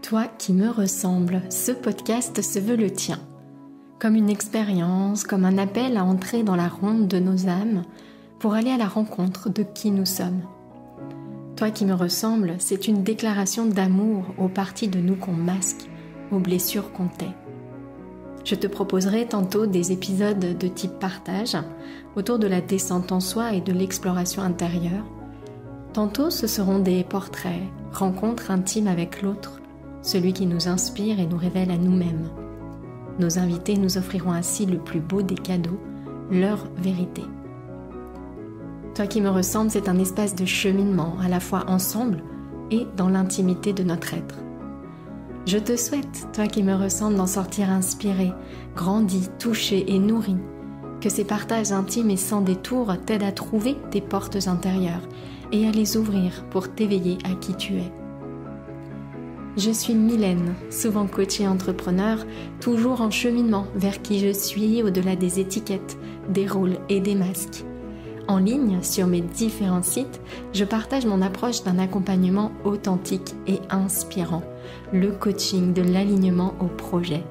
Toi qui me ressembles, ce podcast se veut le tien. Comme une expérience, comme un appel à entrer dans la ronde de nos âmes pour aller à la rencontre de qui nous sommes. Toi qui me ressembles, c'est une déclaration d'amour aux parties de nous qu'on masque, aux blessures qu'on tait. Je te proposerai tantôt des épisodes de type partage autour de la descente en soi et de l'exploration intérieure. Tantôt ce seront des portraits, rencontres intimes avec l'autre, celui qui nous inspire et nous révèle à nous-mêmes. Nos invités nous offriront ainsi le plus beau des cadeaux, leur vérité. Toi qui me ressembles, c'est un espace de cheminement, à la fois ensemble et dans l'intimité de notre être. Je te souhaite, toi qui me ressembles, d'en sortir inspiré, grandi, touché et nourri, que ces partages intimes et sans détour t'aident à trouver tes portes intérieures et à les ouvrir pour t'éveiller à qui tu es. Je suis Mylène, souvent coach et entrepreneur, toujours en cheminement vers qui je suis au-delà des étiquettes, des rôles et des masques. En ligne, sur mes différents sites, je partage mon approche d'un accompagnement authentique et inspirant, le coaching de l'alignement au projet.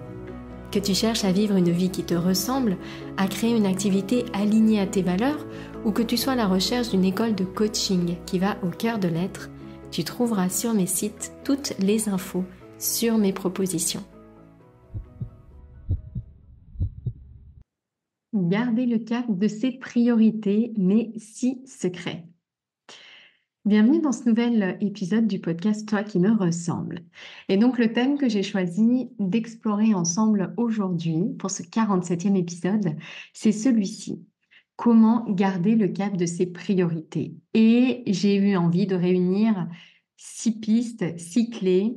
Que tu cherches à vivre une vie qui te ressemble, à créer une activité alignée à tes valeurs, ou que tu sois à la recherche d'une école de coaching qui va au cœur de l'être, tu trouveras sur mes sites toutes les infos sur mes propositions. Garder le cap de ses priorités, mais si secrets. Bienvenue dans ce nouvel épisode du podcast Toi qui me ressemble. Et donc le thème que j'ai choisi d'explorer ensemble aujourd'hui pour ce 47e épisode, c'est celui-ci. Comment garder le cap de ses priorités? Et j'ai eu envie de réunir 6 pistes, 6 clés,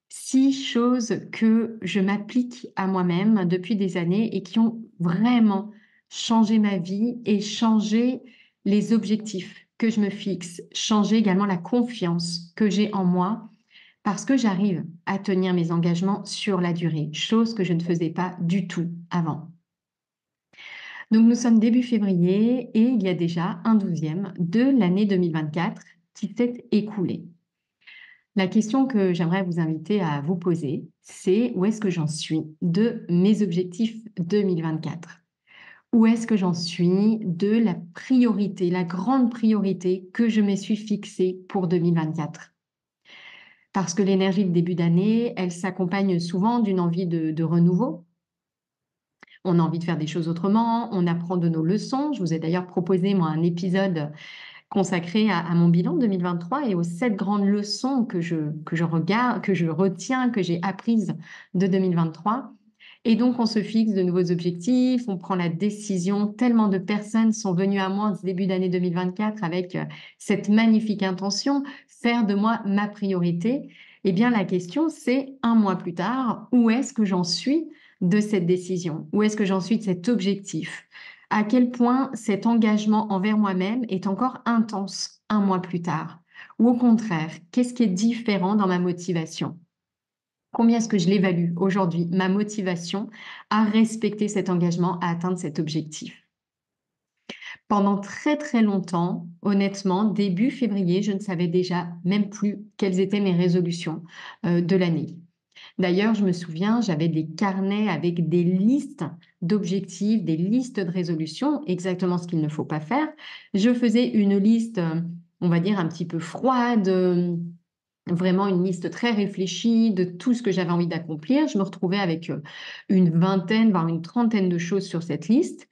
6 choses que je m'applique à moi-même depuis des années et qui ont vraiment changé ma vie et changé les objectifs que je me fixe, changé également la confiance que j'ai en moi parce que j'arrive à tenir mes engagements sur la durée, chose que je ne faisais pas du tout avant. Donc nous sommes début février et il y a déjà un 12e de l'année 2024 qui s'est écoulé. La question que j'aimerais vous inviter à vous poser, c'est où est-ce que j'en suis de mes objectifs 2024 ? Où est-ce que j'en suis de la priorité, la grande priorité que je me suis fixée pour 2024 ? Parce que l'énergie de début d'année, elle s'accompagne souvent d'une envie de renouveau. On a envie de faire des choses autrement, on apprend de nos leçons. Je vous ai d'ailleurs proposé, moi, un épisode consacré à mon bilan 2023 et aux 7 grandes leçons que je regarde, que je retiens, que j'ai apprises de 2023. Et donc, on se fixe de nouveaux objectifs, on prend la décision. Tellement de personnes sont venues à moi en ce début d'année 2024 avec cette magnifique intention, faire de moi ma priorité. Eh bien, la question, c'est 1 mois plus tard, où est-ce que j'en suis de cette décision? Où est-ce que j'en suis de cet objectif? À quel point cet engagement envers moi-même est encore intense 1 mois plus tard? Ou au contraire, qu'est-ce qui est différent dans ma motivation? Combien est-ce que je l'évalue aujourd'hui, ma motivation à respecter cet engagement, à atteindre cet objectif? Pendant très très longtemps, honnêtement, début février, je ne savais déjà même plus quelles étaient mes résolutions de l'année. D'ailleurs, je me souviens, j'avais des carnets avec des listes d'objectifs, des listes de résolutions, exactement ce qu'il ne faut pas faire. Je faisais une liste, on va dire, un petit peu froide, vraiment une liste très réfléchie de tout ce que j'avais envie d'accomplir. Je me retrouvais avec une vingtaine, voire une trentaine de choses sur cette liste.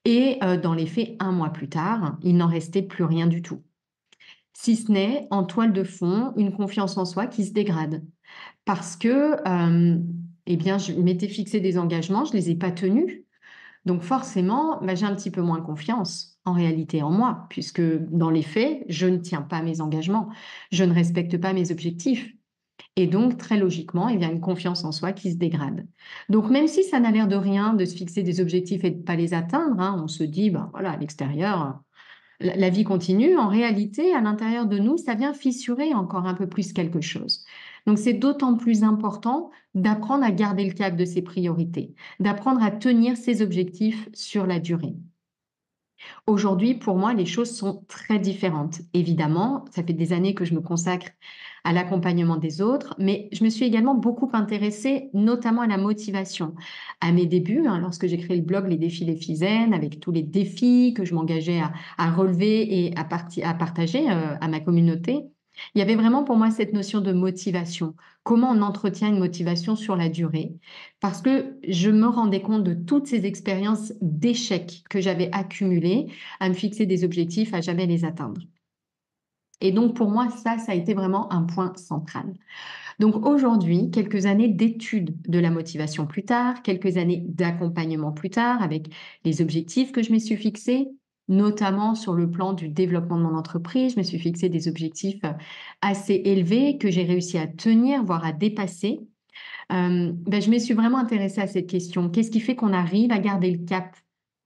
Et dans les faits, 1 mois plus tard, il n'en restait plus rien du tout. Si ce n'est, en toile de fond, une confiance en soi qui se dégrade. Parce que, eh bien, je m'étais fixé des engagements, je ne les ai pas tenus. Donc forcément, j'ai un petit peu moins confiance en réalité en moi, puisque dans les faits, je ne tiens pas mes engagements, je ne respecte pas mes objectifs. Et donc, très logiquement, il y a une confiance en soi qui se dégrade. Donc, même si ça n'a l'air de rien de se fixer des objectifs et de ne pas les atteindre, hein, on se dit, voilà, à l'extérieur, la vie continue. En réalité, à l'intérieur de nous, ça vient fissurer encore un peu plus quelque chose. Donc, c'est d'autant plus important d'apprendre à garder le cap de ses priorités, d'apprendre à tenir ses objectifs sur la durée. Aujourd'hui, pour moi, les choses sont très différentes. Évidemment, ça fait des années que je me consacre à l'accompagnement des autres, mais je me suis également beaucoup intéressée, notamment à la motivation. À mes débuts, hein, lorsque j'ai créé le blog Les Défis les Filles Zen, avec tous les défis que je m'engageais à relever et à partager à ma communauté, il y avait vraiment pour moi cette notion de motivation. Comment on entretient une motivation sur la durée? Parce que je me rendais compte de toutes ces expériences d'échecs que j'avais accumulées à me fixer des objectifs, à jamais les atteindre. Et donc pour moi, ça a été vraiment un point central. Donc aujourd'hui, quelques années d'études de la motivation plus tard, quelques années d'accompagnement plus tard, avec les objectifs que je me suis fixés, notamment sur le plan du développement de mon entreprise. Je me suis fixé des objectifs assez élevés que j'ai réussi à tenir, voire à dépasser. Je me suis vraiment intéressée à cette question. Qu'est-ce qui fait qu'on arrive à garder le cap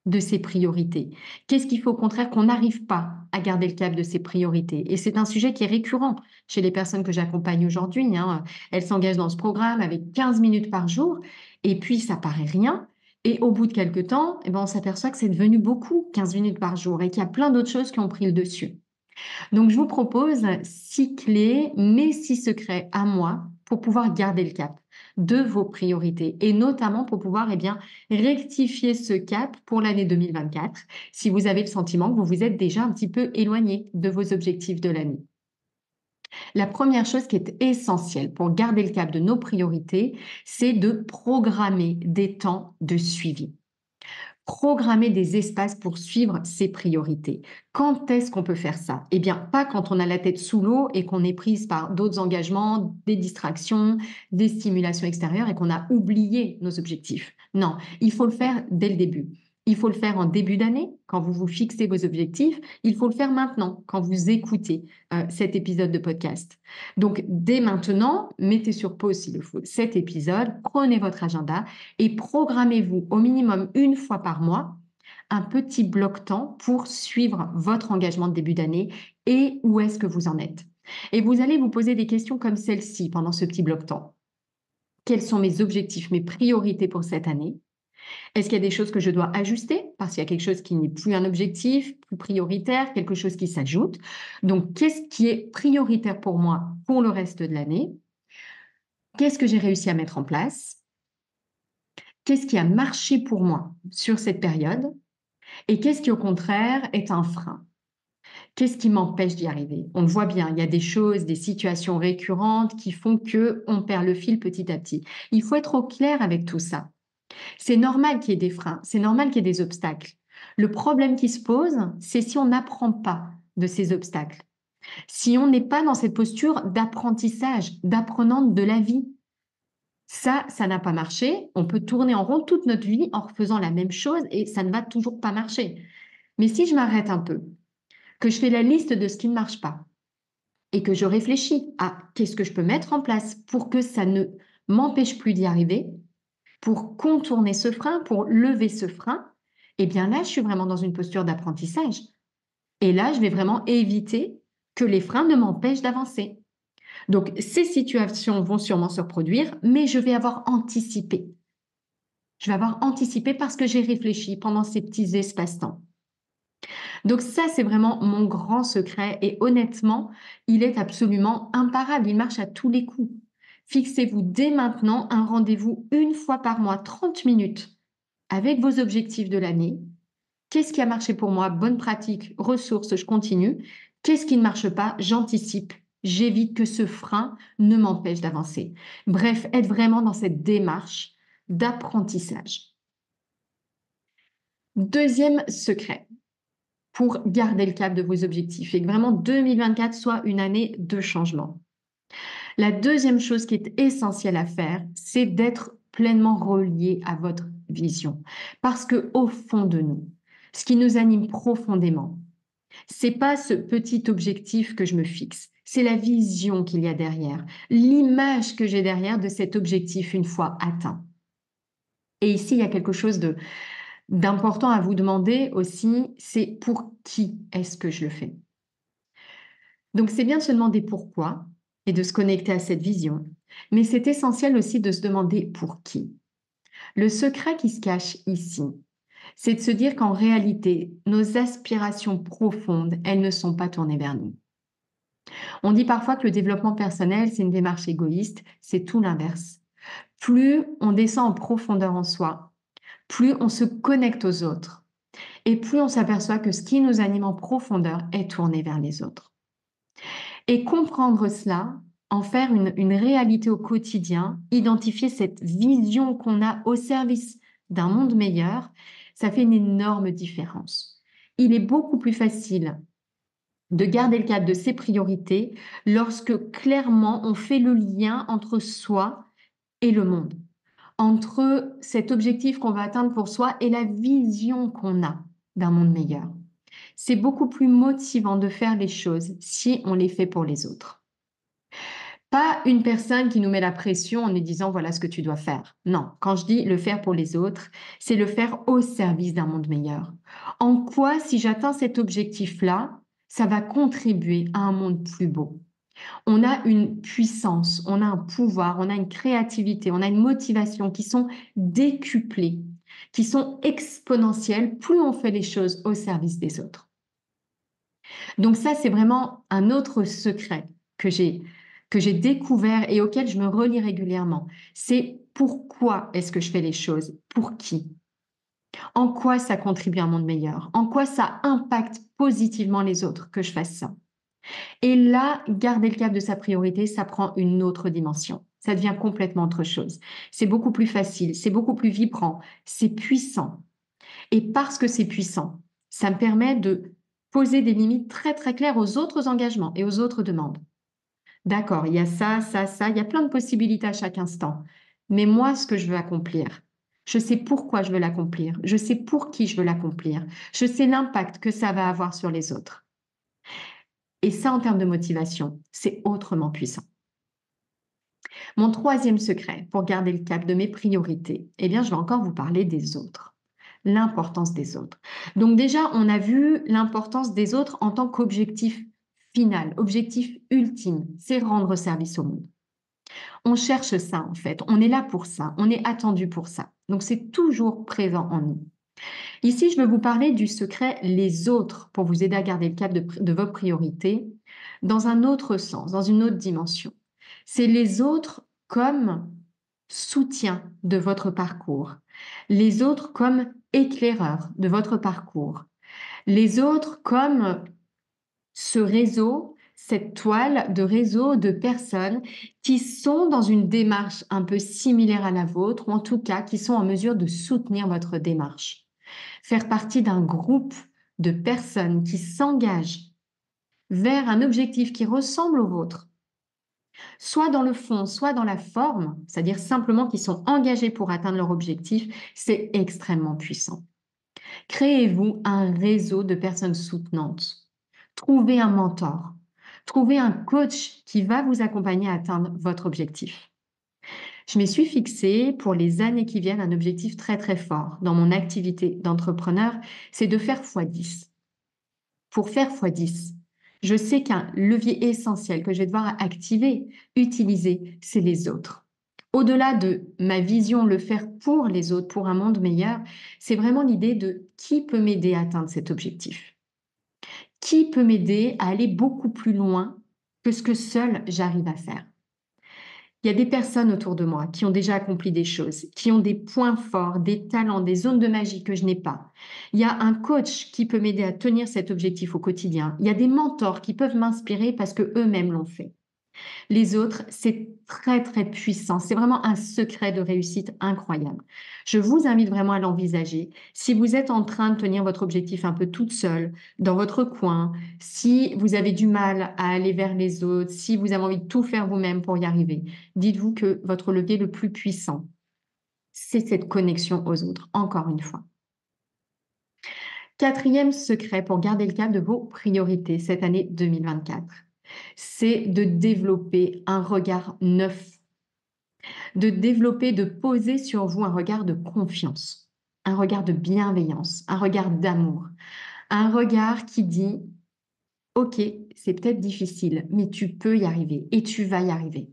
de ses priorités? Qu'est-ce qui fait au contraire qu'on n'arrive pas à garder le cap de ses priorités? Et c'est un sujet qui est récurrent chez les personnes que j'accompagne aujourd'hui, hein. Elles s'engagent dans ce programme avec 15 minutes par jour et puis ça paraît rien. Et au bout de quelques temps, on s'aperçoit que c'est devenu beaucoup, 15 minutes par jour, et qu'il y a plein d'autres choses qui ont pris le dessus. Donc, je vous propose 6 clés, mes 6 secrets à moi pour pouvoir garder le cap de vos priorités et notamment pour pouvoir rectifier ce cap pour l'année 2024 si vous avez le sentiment que vous vous êtes déjà un petit peu éloigné de vos objectifs de l'année. La première chose qui est essentielle pour garder le cap de nos priorités, c'est de programmer des temps de suivi. Programmer des espaces pour suivre ses priorités. Quand est-ce qu'on peut faire ça? Eh bien, pas quand on a la tête sous l'eau et qu'on est prise par d'autres engagements, des distractions, des stimulations extérieures et qu'on a oublié nos objectifs. Non, il faut le faire dès le début. Il faut le faire en début d'année, quand vous vous fixez vos objectifs. Il faut le faire maintenant, quand vous écoutez cet épisode de podcast. Donc, dès maintenant, mettez sur pause s'il le faut cet épisode, prenez votre agenda et programmez-vous au minimum une fois par mois un petit bloc-temps pour suivre votre engagement de début d'année et où est-ce que vous en êtes. Et vous allez vous poser des questions comme celle-ci pendant ce petit bloc-temps. Quels sont mes objectifs, mes priorités pour cette année? Est-ce qu'il y a des choses que je dois ajuster parce qu'il y a quelque chose qui n'est plus un objectif, plus prioritaire, quelque chose qui s'ajoute? Donc, qu'est-ce qui est prioritaire pour moi pour le reste de l'année? Qu'est-ce que j'ai réussi à mettre en place? Qu'est-ce qui a marché pour moi sur cette période? Et qu'est-ce qui, au contraire, est un frein? Qu'est-ce qui m'empêche d'y arriver? On le voit bien, il y a des choses, des situations récurrentes qui font que on perd le fil petit à petit. Il faut être au clair avec tout ça. C'est normal qu'il y ait des freins, c'est normal qu'il y ait des obstacles. Le problème qui se pose, c'est si on n'apprend pas de ces obstacles. Si on n'est pas dans cette posture d'apprentissage, d'apprenante de la vie. Ça n'a pas marché. On peut tourner en rond toute notre vie en refaisant la même chose et ça ne va toujours pas marcher. Mais si je m'arrête un peu, que je fais la liste de ce qui ne marche pas et que je réfléchis à qu'est-ce que je peux mettre en place pour que ça ne m'empêche plus d'y arriver, pour contourner ce frein, pour lever ce frein, eh bien là, je suis vraiment dans une posture d'apprentissage. Et là, je vais vraiment éviter que les freins ne m'empêchent d'avancer. Donc, ces situations vont sûrement se reproduire, mais je vais avoir anticipé. Je vais avoir anticipé parce que j'ai réfléchi pendant ces petits espaces-temps. Donc ça, c'est vraiment mon grand secret et honnêtement, il est absolument imparable. Il marche à tous les coups. Fixez-vous dès maintenant un rendez-vous une fois par mois, 30 minutes, avec vos objectifs de l'année. Qu'est-ce qui a marché pour moi? Bonne pratique, ressources, je continue. Qu'est-ce qui ne marche pas? J'anticipe. J'évite que ce frein ne m'empêche d'avancer. Bref, être vraiment dans cette démarche d'apprentissage. Deuxième secret pour garder le cap de vos objectifs et que vraiment 2024 soit une année de changement. La deuxième chose qui est essentielle à faire, c'est d'être pleinement relié à votre vision. Parce que au fond de nous, ce qui nous anime profondément, c'est pas ce petit objectif que je me fixe, c'est la vision qu'il y a derrière, l'image que j'ai derrière de cet objectif une fois atteint. Et ici, il y a quelque chose d'important à vous demander aussi, c'est pour qui est-ce que je le fais? Donc, c'est bien de se demander pourquoi et de se connecter à cette vision, mais c'est essentiel aussi de se demander pour qui. Le secret qui se cache ici, C'est de se dire qu'en réalité, nos aspirations profondes, elles ne sont pas tournées vers nous. On dit parfois que le développement personnel, c'est une démarche égoïste, c'est tout l'inverse. Plus on descend en profondeur en soi, plus on se connecte aux autres et plus on s'aperçoit que ce qui nous anime en profondeur est tourné vers les autres. Et comprendre cela, en faire une réalité au quotidien, identifier cette vision qu'on a au service d'un monde meilleur, ça fait une énorme différence. Il est beaucoup plus facile de garder le cadre de ses priorités lorsque clairement on fait le lien entre soi et le monde, entre cet objectif qu'on va atteindre pour soi et la vision qu'on a d'un monde meilleur. C'est beaucoup plus motivant de faire les choses si on les fait pour les autres. Pas une personne qui nous met la pression en nous disant voilà ce que tu dois faire. Non, quand je dis le faire pour les autres, c'est le faire au service d'un monde meilleur. En quoi, si j'atteins cet objectif-là, ça va contribuer à un monde plus beau? On a une puissance, on a un pouvoir, on a une créativité, on a une motivation qui sont décuplées, qui sont exponentielles, plus on fait les choses au service des autres. Donc ça, c'est vraiment un autre secret que j'ai découvert et auquel je me relie régulièrement. C'est pourquoi est-ce que je fais les choses? Pour qui? En quoi ça contribue à un monde meilleur? En quoi ça impacte positivement les autres que je fasse ça? Et là, garder le cap de sa priorité, ça prend une autre dimension. Ça devient complètement autre chose. C'est beaucoup plus facile, c'est beaucoup plus vibrant, c'est puissant. Et parce que c'est puissant, ça me permet de poser des limites très très claires aux autres engagements et aux autres demandes. D'accord, il y a ça, ça, ça, il y a plein de possibilités à chaque instant. Mais moi, ce que je veux accomplir, je sais pourquoi je veux l'accomplir, je sais pour qui je veux l'accomplir, je sais l'impact que ça va avoir sur les autres. Et ça, en termes de motivation, c'est autrement puissant. Mon troisième secret pour garder le cap de mes priorités, eh bien, je vais encore vous parler des autres. L'importance des autres. Donc déjà, on a vu l'importance des autres en tant qu'objectif final, objectif ultime, c'est rendre service au monde. On cherche ça en fait, on est là pour ça, on est attendu pour ça. Donc c'est toujours présent en nous. Ici, je vais vous parler du secret les autres pour vous aider à garder le cap de vos priorités dans un autre sens, dans une autre dimension. C'est les autres comme soutien de votre parcours, les autres comme éclaireurs de votre parcours, les autres comme ce réseau, cette toile de réseau de personnes qui sont dans une démarche un peu similaire à la vôtre, ou en tout cas qui sont en mesure de soutenir votre démarche. Faire partie d'un groupe de personnes qui s'engagent vers un objectif qui ressemble au vôtre, soit dans le fond, soit dans la forme, c'est-à-dire simplement qui sont engagés pour atteindre leur objectif, c'est extrêmement puissant. Créez-vous un réseau de personnes soutenantes. Trouvez un mentor. Trouvez un coach qui va vous accompagner à atteindre votre objectif. Je me suis fixée pour les années qui viennent un objectif très très fort dans mon activité d'entrepreneur, c'est de faire x10. Pour faire x10, je sais qu'un levier essentiel que je vais devoir activer, utiliser, c'est les autres. Au-delà de ma vision, le faire pour les autres, pour un monde meilleur, c'est vraiment l'idée de qui peut m'aider à atteindre cet objectif. Qui peut m'aider à aller beaucoup plus loin que ce que seul j'arrive à faire. Il y a des personnes autour de moi qui ont déjà accompli des choses, qui ont des points forts, des talents, des zones de magie que je n'ai pas. Il y a un coach qui peut m'aider à tenir cet objectif au quotidien. Il y a des mentors qui peuvent m'inspirer parce que eux-mêmes l'ont fait. Les autres, c'est très, très puissant. C'est vraiment un secret de réussite incroyable. Je vous invite vraiment à l'envisager. Si vous êtes en train de tenir votre objectif un peu toute seule, dans votre coin, si vous avez du mal à aller vers les autres, si vous avez envie de tout faire vous-même pour y arriver, dites-vous que votre levier le plus puissant, c'est cette connexion aux autres, encore une fois. Quatrième secret pour garder le cap de vos priorités cette année 2024, c'est de développer un regard neuf, de développer, de poser sur vous un regard de confiance, un regard de bienveillance, un regard d'amour, un regard qui dit « Ok, c'est peut-être difficile, mais tu peux y arriver et tu vas y arriver. »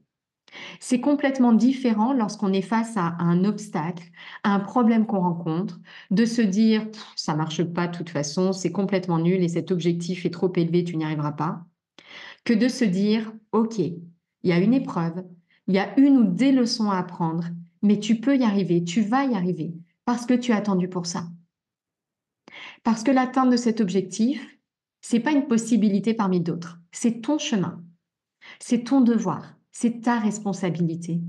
C'est complètement différent lorsqu'on est face à un obstacle, à un problème qu'on rencontre, de se dire ça marche pas de toute façon, c'est complètement nul et cet objectif est trop élevé, tu n'y arriveras pas, que de se dire ok, il y a une épreuve, il y a une ou des leçons à apprendre, mais tu peux y arriver, tu vas y arriver parce que tu as attendu pour ça. Parce que l'atteinte de cet objectif, c'est pas une possibilité parmi d'autres, c'est ton chemin, c'est ton devoir, c'est ta responsabilité.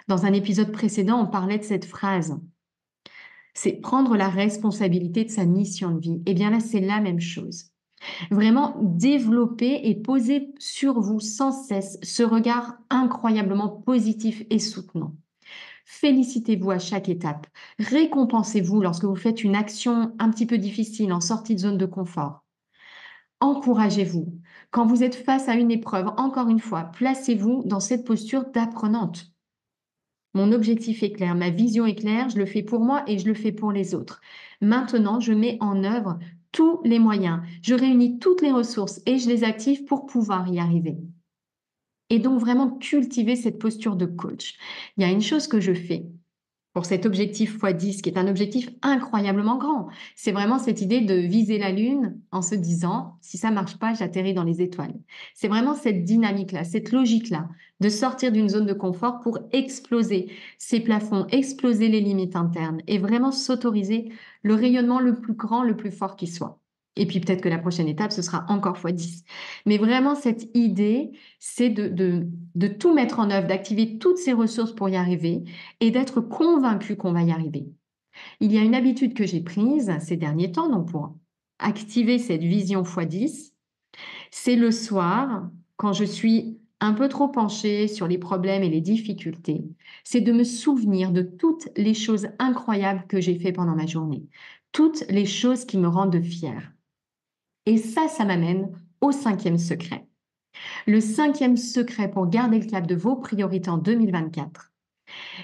Dans un épisode précédent, on parlait de cette phrase. C'est prendre la responsabilité de sa mission de vie. Et bien là, c'est la même chose. Vraiment développer et poser sur vous sans cesse ce regard incroyablement positif et soutenant. Félicitez-vous à chaque étape. Récompensez-vous lorsque vous faites une action un petit peu difficile en sortie de zone de confort. Encouragez-vous. Quand vous êtes face à une épreuve, encore une fois, placez-vous dans cette posture d'apprenante. Mon objectif est clair, ma vision est claire, je le fais pour moi et je le fais pour les autres. Maintenant, je mets en œuvre tous les moyens, je réunis toutes les ressources et je les active pour pouvoir y arriver. Et donc vraiment cultiver cette posture de coach. Il y a une chose que je fais pour cet objectif x10, qui est un objectif incroyablement grand. C'est vraiment cette idée de viser la Lune en se disant, si ça marche pas, j'atterris dans les étoiles. C'est vraiment cette dynamique-là, cette logique-là, de sortir d'une zone de confort pour exploser ces plafonds, exploser les limites internes et vraiment s'autoriser le rayonnement le plus grand, le plus fort qui soit. Et puis peut-être que la prochaine étape, ce sera encore x10. Mais vraiment, cette idée, c'est de tout mettre en œuvre, d'activer toutes ces ressources pour y arriver et d'être convaincu qu'on va y arriver. Il y a une habitude que j'ai prise ces derniers temps, donc pour activer cette vision x10, c'est le soir, quand je suis un peu trop penchée sur les problèmes et les difficultés, c'est de me souvenir de toutes les choses incroyables que j'ai fait pendant ma journée, toutes les choses qui me rendent fière. Et ça m'amène au 5e secret. Le 5e secret pour garder le cap de vos priorités en 2024,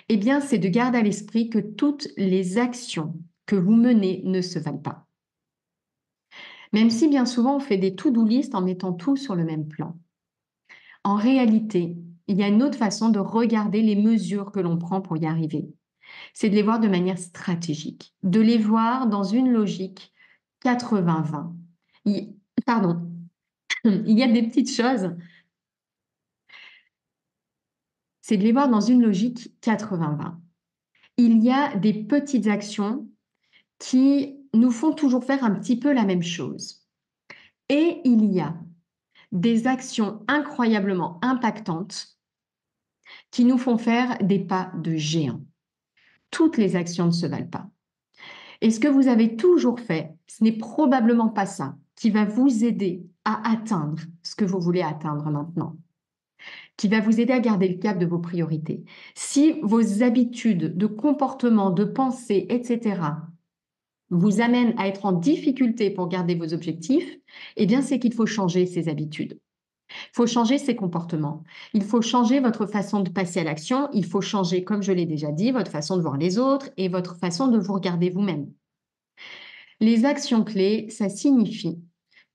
eh bien, c'est de garder à l'esprit que toutes les actions que vous menez ne se valent pas. Même si bien souvent on fait des to-do list en mettant tout sur le même plan. En réalité, il y a une autre façon de regarder les mesures que l'on prend pour y arriver. C'est de les voir de manière stratégique, de les voir dans une logique 80-20. Pardon, il y a des petites choses, c'est de les voir dans une logique 80-20. Il y a des petites actions qui nous font toujours faire un petit peu la même chose. Et il y a des actions incroyablement impactantes qui nous font faire des pas de géant. Toutes les actions ne se valent pas. Et ce que vous avez toujours fait, ce n'est probablement pas ça qui va vous aider à atteindre ce que vous voulez atteindre maintenant, qui va vous aider à garder le cap de vos priorités. Si vos habitudes de comportement, de pensée, etc., vous amènent à être en difficulté pour garder vos objectifs, eh bien, c'est qu'il faut changer ces habitudes. Il faut changer ses comportements. Il faut changer votre façon de passer à l'action. Il faut changer, comme je l'ai déjà dit, votre façon de voir les autres et votre façon de vous regarder vous-même. Les actions clés, ça signifie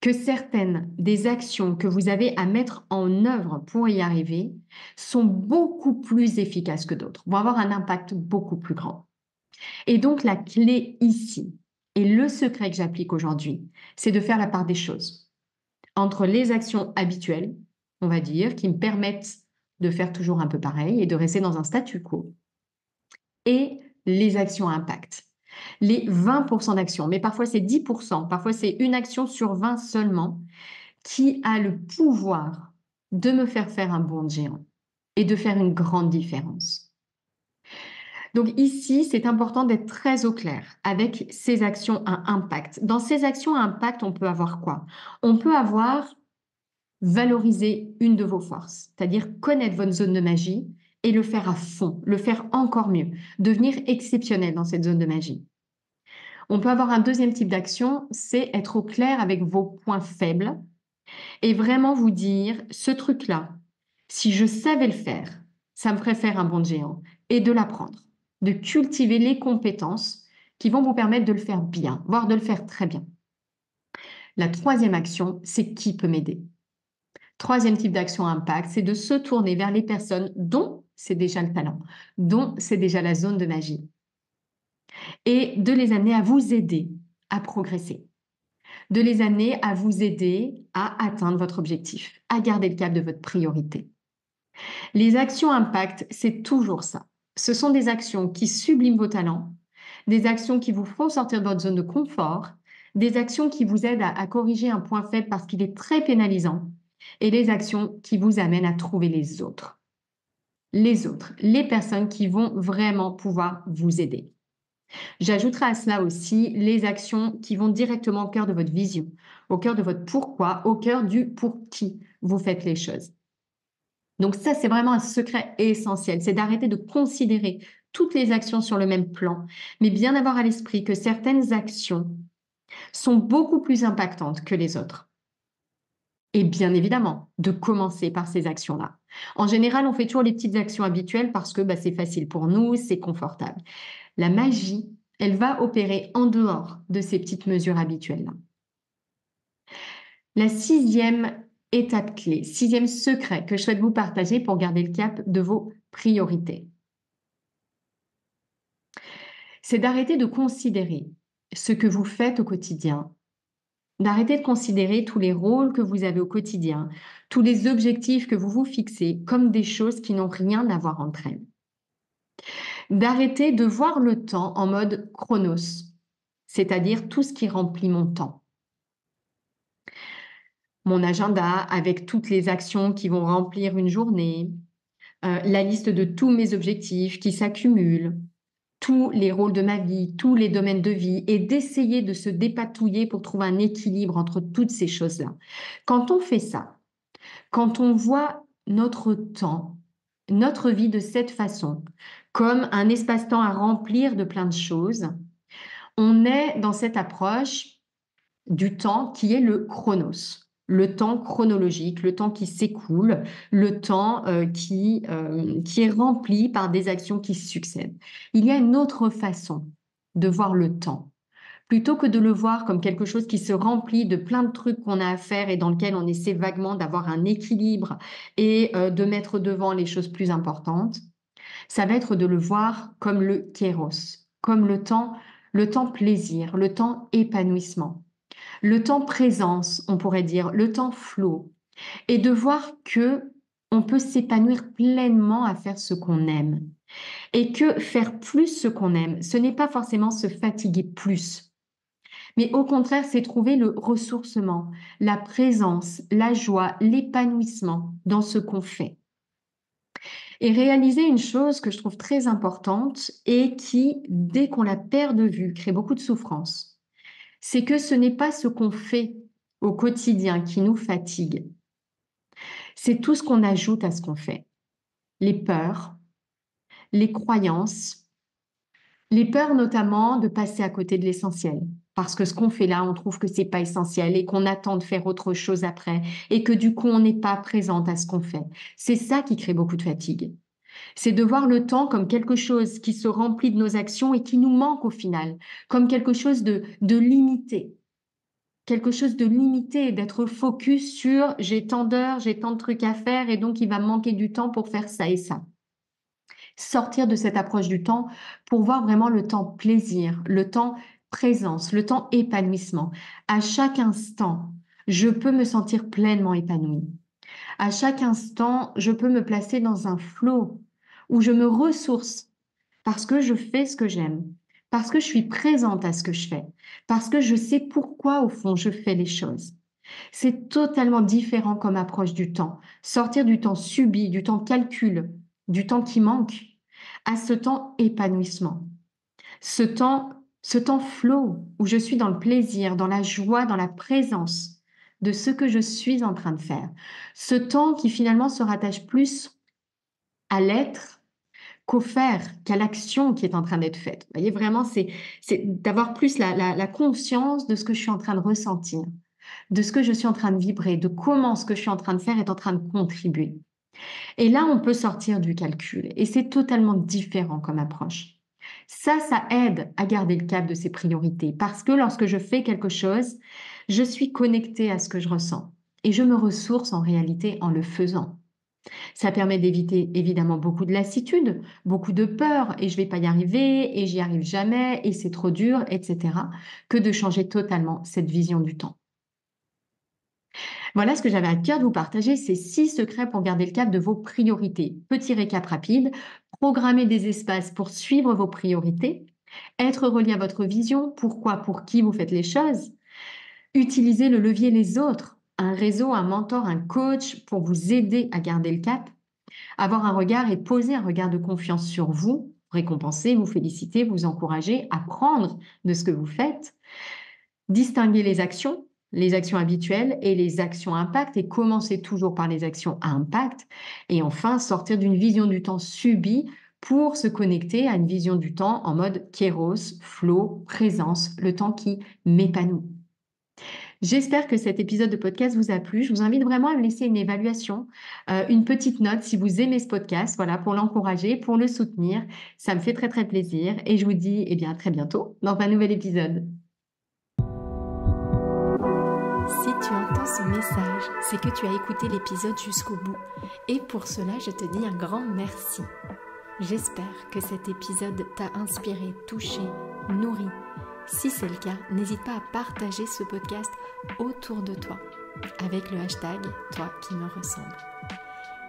que certaines des actions que vous avez à mettre en œuvre pour y arriver sont beaucoup plus efficaces que d'autres, vont avoir un impact beaucoup plus grand. Et donc, la clé ici, et le secret que j'applique aujourd'hui, c'est de faire la part des choses entre les actions habituelles, on va dire, qui me permettent de faire toujours un peu pareil et de rester dans un statu quo, et les actions à impact. Les 20% d'actions, mais parfois c'est 10%, parfois c'est une action sur 20 seulement, qui a le pouvoir de me faire faire un bond de géant et de faire une grande différence. Donc ici, c'est important d'être très au clair avec ces actions à impact. Dans ces actions à impact, on peut avoir quoi? On peut avoir valoriser une de vos forces, c'est-à-dire connaître votre zone de magie et le faire à fond, le faire encore mieux, devenir exceptionnel dans cette zone de magie. On peut avoir un deuxième type d'action, c'est être au clair avec vos points faibles et vraiment vous dire, ce truc-là, si je savais le faire, ça me ferait faire un bond de géant et de l'apprendre, de cultiver les compétences qui vont vous permettre de le faire bien, voire de le faire très bien. La troisième action, c'est qui peut m'aider. Troisième type d'action à impact, c'est de se tourner vers les personnes dont c'est déjà le talent, dont c'est déjà la zone de magie, et de les amener à vous aider à progresser, de les amener à vous aider à atteindre votre objectif, à garder le cap de votre priorité. Les actions impact, c'est toujours ça. Ce sont des actions qui subliment vos talents, des actions qui vous font sortir de votre zone de confort, des actions qui vous aident à corriger un point faible parce qu'il est très pénalisant, et des actions qui vous amènent à trouver les autres. Les autres, les personnes qui vont vraiment pouvoir vous aider. J'ajouterai à cela aussi les actions qui vont directement au cœur de votre vision, au cœur de votre pourquoi, au cœur du pour qui vous faites les choses. Donc ça, c'est vraiment un secret essentiel, c'est d'arrêter de considérer toutes les actions sur le même plan, mais bien avoir à l'esprit que certaines actions sont beaucoup plus impactantes que les autres. Et bien évidemment, de commencer par ces actions-là. En général, on fait toujours les petites actions habituelles parce que c'est facile pour nous, c'est confortable. La magie, elle va opérer en dehors de ces petites mesures habituelles-là. La sixième étape clé, sixième secret que je souhaite vous partager pour garder le cap de vos priorités, c'est d'arrêter de considérer ce que vous faites au quotidien, d'arrêter de considérer tous les rôles que vous avez au quotidien, tous les objectifs que vous vous fixez comme des choses qui n'ont rien à voir entre elles. D'arrêter de voir le temps en mode chronos, c'est-à-dire tout ce qui remplit mon temps. Mon agenda avec toutes les actions qui vont remplir une journée, la liste de tous mes objectifs qui s'accumulent, tous les rôles de ma vie, tous les domaines de vie, et d'essayer de se dépatouiller pour trouver un équilibre entre toutes ces choses-là. Quand on fait ça, quand on voit notre temps, notre vie de cette façon, comme un espace-temps à remplir de plein de choses, on est dans cette approche du temps qui est le chronos, le temps chronologique, le temps qui s'écoule, le temps qui est rempli par des actions qui succèdent. Il y a une autre façon de voir le temps. Plutôt que de le voir comme quelque chose qui se remplit de plein de trucs qu'on a à faire et dans lequel on essaie vaguement d'avoir un équilibre et de mettre devant les choses plus importantes, ça va être de le voir comme le kéros, comme le temps plaisir, le temps épanouissement. Le temps présence, on pourrait dire, le temps flow, et de voir que on peut s'épanouir pleinement à faire ce qu'on aime. Et que faire plus ce qu'on aime, ce n'est pas forcément se fatiguer plus, mais au contraire, c'est trouver le ressourcement, la présence, la joie, l'épanouissement dans ce qu'on fait. Et réaliser une chose que je trouve très importante et qui, dès qu'on la perd de vue, crée beaucoup de souffrance, c'est que ce n'est pas ce qu'on fait au quotidien qui nous fatigue, c'est tout ce qu'on ajoute à ce qu'on fait. Les peurs, les croyances, les peurs notamment de passer à côté de l'essentiel. Parce que ce qu'on fait là, on trouve que c'est pas essentiel et qu'on attend de faire autre chose après et que du coup, on n'est pas présente à ce qu'on fait. C'est ça qui crée beaucoup de fatigue. C'est de voir le temps comme quelque chose qui se remplit de nos actions et qui nous manque au final, comme quelque chose de limité. Quelque chose de limité, d'être focus sur j'ai tant d'heures, j'ai tant de trucs à faire et donc il va me manquer du temps pour faire ça et ça. Sortir de cette approche du temps pour voir vraiment le temps plaisir, le temps présence, le temps épanouissement. À chaque instant, je peux me sentir pleinement épanouie. À chaque instant, je peux me placer dans un flot où je me ressource parce que je fais ce que j'aime, parce que je suis présente à ce que je fais, parce que je sais pourquoi au fond je fais les choses. C'est totalement différent comme approche du temps. Sortir du temps subi, du temps calcul, du temps qui manque, à ce temps épanouissement. Ce temps flow où je suis dans le plaisir, dans la joie, dans la présence de ce que je suis en train de faire. Ce temps qui finalement se rattache plus à l'être qu'au faire, qu'à l'action qui est en train d'être faite. Vous voyez, vraiment, c'est d'avoir plus la conscience de ce que je suis en train de ressentir, de ce que je suis en train de vibrer, de comment ce que je suis en train de faire est en train de contribuer. Et là, on peut sortir du calcul. Et c'est totalement différent comme approche. Ça aide à garder le cap de ses priorités. Parce que lorsque je fais quelque chose, je suis connectée à ce que je ressens. et je me ressource en réalité en le faisant. Ça permet d'éviter évidemment beaucoup de lassitude, beaucoup de peur et je vais pas y arriver et j'y arrive jamais et c'est trop dur, etc., que de changer totalement cette vision du temps. Voilà ce que j'avais à cœur de vous partager, ces 6 secrets pour garder le cap de vos priorités. Petit récap rapide, programmer des espaces pour suivre vos priorités, être relié à votre vision, pourquoi, pour qui vous faites les choses, utiliser le levier les autres, un réseau, un mentor, un coach pour vous aider à garder le cap, avoir un regard et poser un regard de confiance sur vous, récompenser, vous féliciter, vous encourager, apprendre de ce que vous faites, distinguer les actions habituelles et les actions à impact et commencer toujours par les actions à impact. Et enfin, sortir d'une vision du temps subie pour se connecter à une vision du temps en mode kéros, flow, présence, le temps qui m'épanouit. J'espère que cet épisode de podcast vous a plu. Je vous invite vraiment à me laisser une évaluation, une petite note si vous aimez ce podcast, voilà, pour l'encourager, pour le soutenir. Ça me fait très, très plaisir et je vous dis, eh bien, à très bientôt dans un nouvel épisode. Si tu entends ce message, c'est que tu as écouté l'épisode jusqu'au bout. Et pour cela, je te dis un grand merci. J'espère que cet épisode t'a inspiré, touché, nourri. Si c'est le cas, n'hésite pas à partager ce podcast autour de toi avec le hashtag Toi qui me ressemble.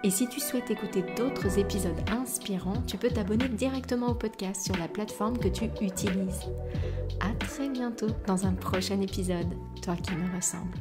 Et si tu souhaites écouter d'autres épisodes inspirants, tu peux t'abonner directement au podcast sur la plateforme que tu utilises. À très bientôt dans un prochain épisode, Toi qui me ressemble.